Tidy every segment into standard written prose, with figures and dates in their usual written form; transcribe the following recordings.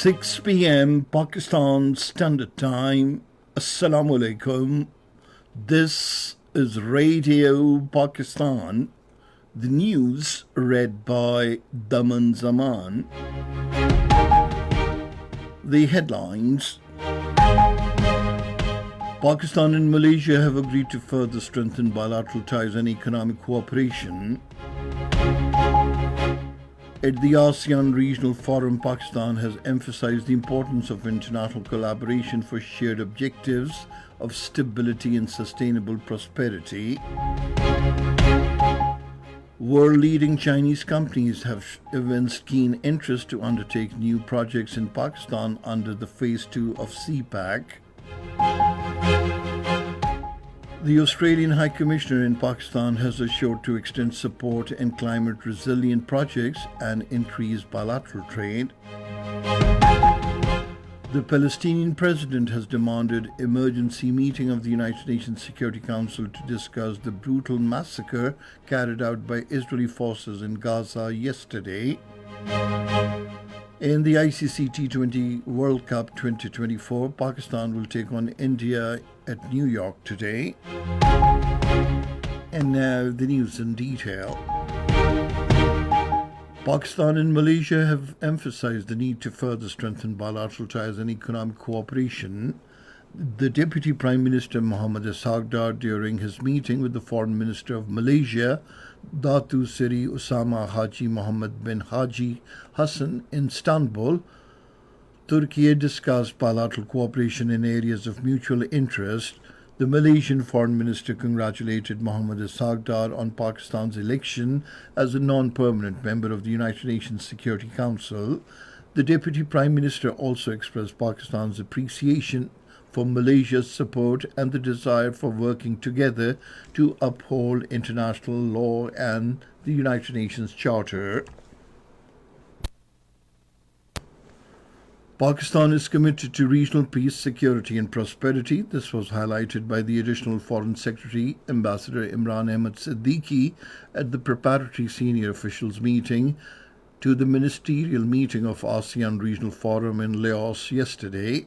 6 p.m. Pakistan Standard Time. Assalamu alaikum. This is Radio Pakistan. The news read by Daman Zaman. The headlines. Pakistan and Malaysia have agreed to further strengthen bilateral ties and economic cooperation. At the ASEAN Regional Forum, Pakistan has emphasized the importance of international collaboration for shared objectives of stability and sustainable prosperity. World-leading Chinese companies have evinced keen interest to undertake new projects in Pakistan under the Phase 2 of CPAC. The Australian High Commissioner in Pakistan has assured to extend support in climate-resilient projects and increase bilateral trade. The Palestinian president has demanded emergency meeting of the United Nations Security Council to discuss the brutal massacre carried out by Israeli forces in Gaza yesterday. In the ICC T20 World Cup 2024, Pakistan will take on India at New York today. And now the news in detail. Pakistan and Malaysia have emphasized the need to further strengthen bilateral ties and economic cooperation. The Deputy Prime Minister Muhammad Isagdar, during his meeting with the Foreign Minister of Malaysia, Datu Seri Usama Haji Mohammed bin Haji Hassan in Istanbul, Turkey, discussed bilateral cooperation in areas of mutual interest. The Malaysian Foreign Minister congratulated Mohammed Isagdar on Pakistan's election as a non-permanent member of the United Nations Security Council. The Deputy Prime Minister also expressed Pakistan's appreciation for Malaysia's support and the desire for working together to uphold international law and the United Nations Charter. Pakistan is committed to regional peace, security and prosperity. This was highlighted by the additional Foreign Secretary, Ambassador Imran Ahmed Siddiqui, at the preparatory senior officials meeting to the ministerial meeting of ASEAN Regional Forum in Laos yesterday.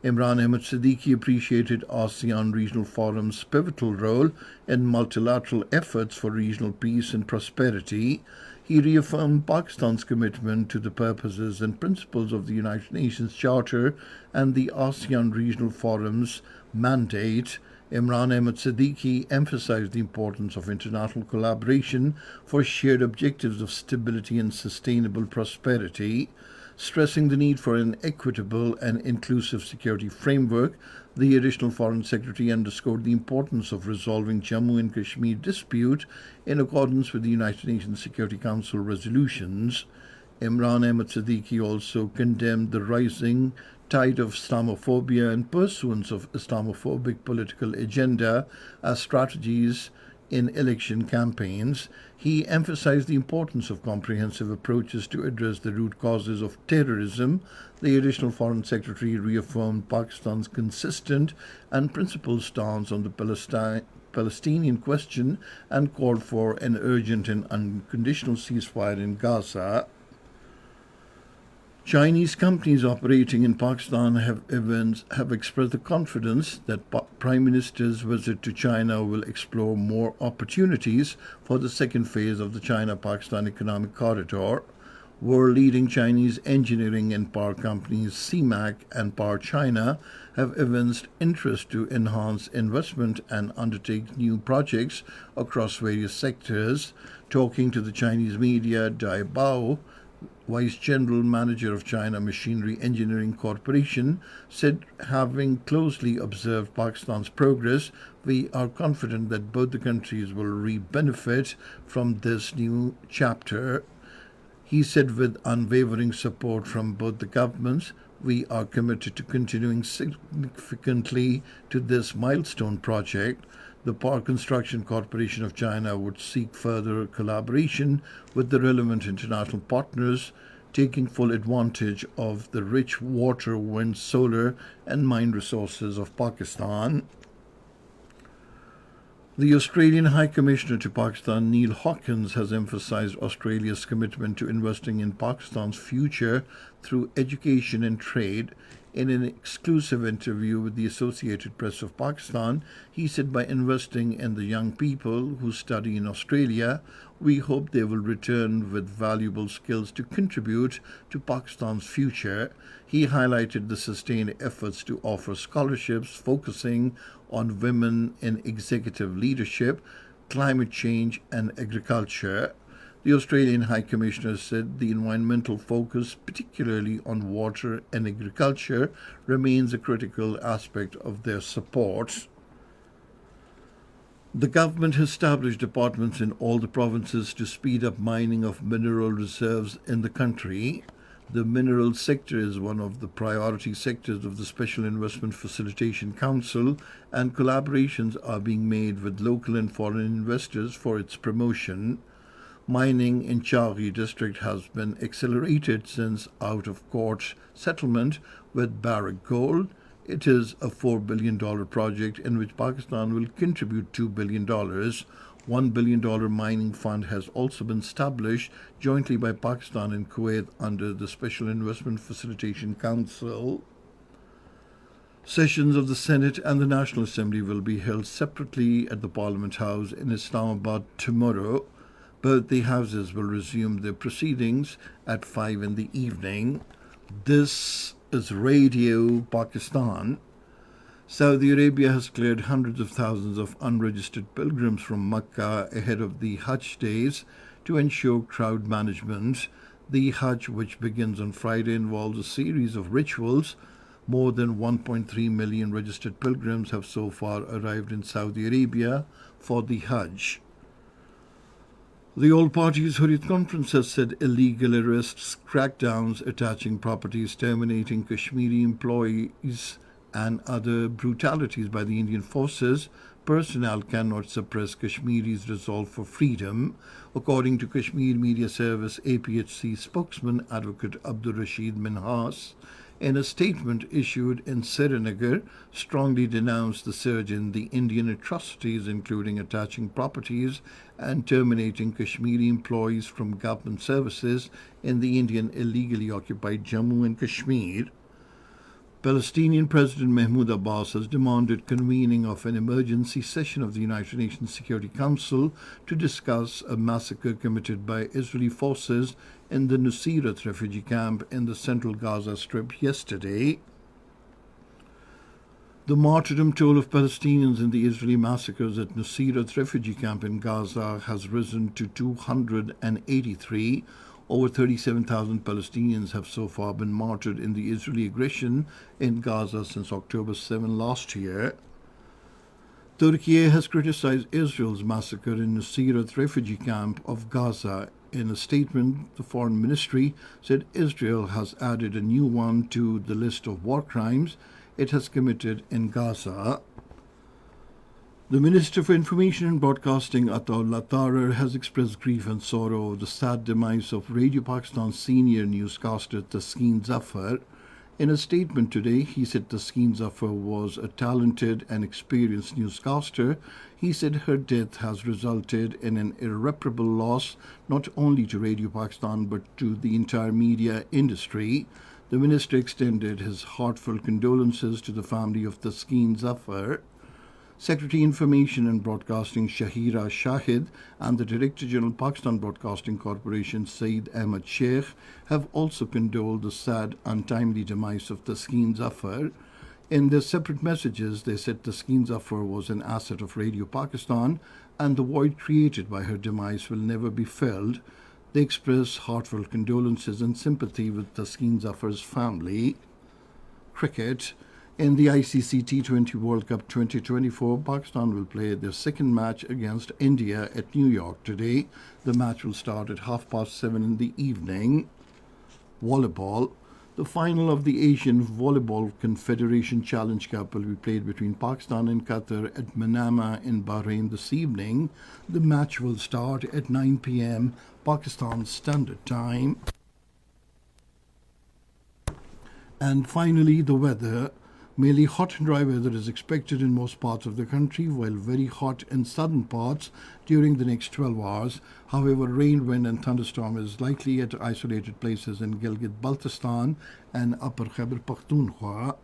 Imran Ahmed Siddiqui appreciated ASEAN Regional Forum's pivotal role in multilateral efforts for regional peace and prosperity. He reaffirmed Pakistan's commitment to the purposes and principles of the United Nations Charter and the ASEAN Regional Forum's mandate. Imran Ahmed Siddiqui emphasized the importance of international collaboration for shared objectives of stability and sustainable prosperity. Stressing the need for an equitable and inclusive security framework, the additional Foreign Secretary underscored the importance of resolving Jammu and Kashmir dispute in accordance with the United Nations Security Council resolutions. Imran Ahmed Siddiqui also condemned the rising tide of Islamophobia and pursuance of Islamophobic political agenda as strategies in election campaigns. He emphasized the importance of comprehensive approaches to address the root causes of terrorism. The additional Foreign Secretary reaffirmed Pakistan's consistent and principled stance on the Palestinian question and called for an urgent and unconditional ceasefire in Gaza. Chinese companies operating in Pakistan have expressed the confidence that Prime Minister's visit to China will explore more opportunities for the second phase of the China-Pakistan Economic Corridor. World-leading Chinese engineering and power companies CMAC and Power China have evinced interest to enhance investment and undertake new projects across various sectors. Talking to the Chinese media, Dai Bao, Vice General Manager of China Machinery Engineering Corporation, said, having closely observed Pakistan's progress, we are confident that both the countries will benefit from this new chapter. He said, with unwavering support from both the governments, we are committed to continuing significantly to this milestone project. The Power Construction Corporation of China would seek further collaboration with the relevant international partners, taking full advantage of the rich water, wind, solar, and mine resources of Pakistan. The Australian High Commissioner to Pakistan, Neil Hawkins, has emphasized Australia's commitment to investing in Pakistan's future through education and trade. In an exclusive interview with the Associated Press of Pakistan, he said, by investing in the young people who study in Australia, we hope they will return with valuable skills to contribute to Pakistan's future. He highlighted the sustained efforts to offer scholarships focusing on women in executive leadership, climate change, and agriculture. The Australian High Commissioner said the environmental focus, particularly on water and agriculture, remains a critical aspect of their support. The government has established departments in all the provinces to speed up mining of mineral reserves in the country. The mineral sector is one of the priority sectors of the Special Investment Facilitation Council, and collaborations are being made with local and foreign investors for its promotion. Mining in Chari district has been accelerated since out-of-court settlement with Barrick Gold. It is a $4 billion project in which Pakistan will contribute $2 billion. $1 billion mining fund has also been established jointly by Pakistan and Kuwait under the Special Investment Facilitation Council. Sessions of the Senate and the National Assembly will be held separately at the Parliament House in Islamabad tomorrow. Both the houses will resume their proceedings at 5 in the evening. This is Radio Pakistan. Saudi Arabia has cleared hundreds of thousands of unregistered pilgrims from Mecca ahead of the Hajj days to ensure crowd management. The Hajj, which begins on Friday, involves a series of rituals. More than 1.3 million registered pilgrims have so far arrived in Saudi Arabia for the Hajj. The All Parties Hurriyat Conference has said illegal arrests, crackdowns attaching properties, terminating Kashmiri employees, and other brutalities by the Indian forces personnel cannot suppress Kashmiri's resolve for freedom, according to Kashmir Media Service APHC spokesman Advocate Abdul Rashid Minhas. In a statement issued in Srinagar, strongly denounced the surge in the Indian atrocities, including attaching properties and terminating Kashmiri employees from government services in the Indian illegally occupied Jammu and Kashmir. Palestinian President Mahmoud Abbas has demanded convening of an emergency session of the United Nations Security Council to discuss a massacre committed by Israeli forces in the Nuseirat refugee camp in the central Gaza Strip yesterday. The martyrdom toll of Palestinians in the Israeli massacres at Nuseirat refugee camp in Gaza has risen to 283. Over 37,000 Palestinians have so far been martyred in the Israeli aggression in Gaza since October 7 last year. Turkey has criticized Israel's massacre in Nuseirat refugee camp of Gaza. In a statement, the Foreign Ministry said Israel has added a new one to the list of war crimes it has committed in Gaza. The Minister for Information and Broadcasting, Ataullah Tarar, has expressed grief and sorrow over the sad demise of Radio Pakistan's senior newscaster Taskeen Zafar. In a statement today, he said Taskeen Zafar was a talented and experienced newscaster. He said her death has resulted in an irreparable loss not only to Radio Pakistan but to the entire media industry. The minister extended his heartfelt condolences to the family of Taskeen Zafar. Secretary Information and Broadcasting Shahira Shahid and the Director General Pakistan Broadcasting Corporation Saeed Ahmed Sheikh have also condoled the sad, untimely demise of Taskeen Zafar. In their separate messages, they said Taskeen Zafar was an asset of Radio Pakistan and the void created by her demise will never be filled. They express heartfelt condolences and sympathy with Taskeen Zafar's family. Cricket. In the ICC T20 World Cup 2024, Pakistan will play their second match against India at New York today. The match will start at 7:30 in the evening. Volleyball. The final of the Asian Volleyball Confederation Challenge Cup will be played between Pakistan and Qatar at Manama in Bahrain this evening. The match will start at 9 p.m. Pakistan Standard Time. And finally, the weather. Mainly hot and dry weather is expected in most parts of the country, while very hot in southern parts during the next 12 hours. However, rain, wind, and thunderstorm is likely at isolated places in Gilgit-Baltistan and Upper Khyber Pakhtunkhwa.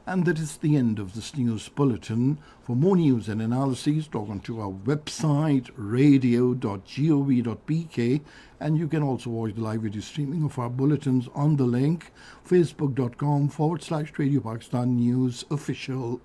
And that is the end of this news bulletin. For more news and analyses, log on to our website radio.gov.pk, and you can also watch the live video streaming of our bulletins on the link facebook.com/Radio Pakistan News Official.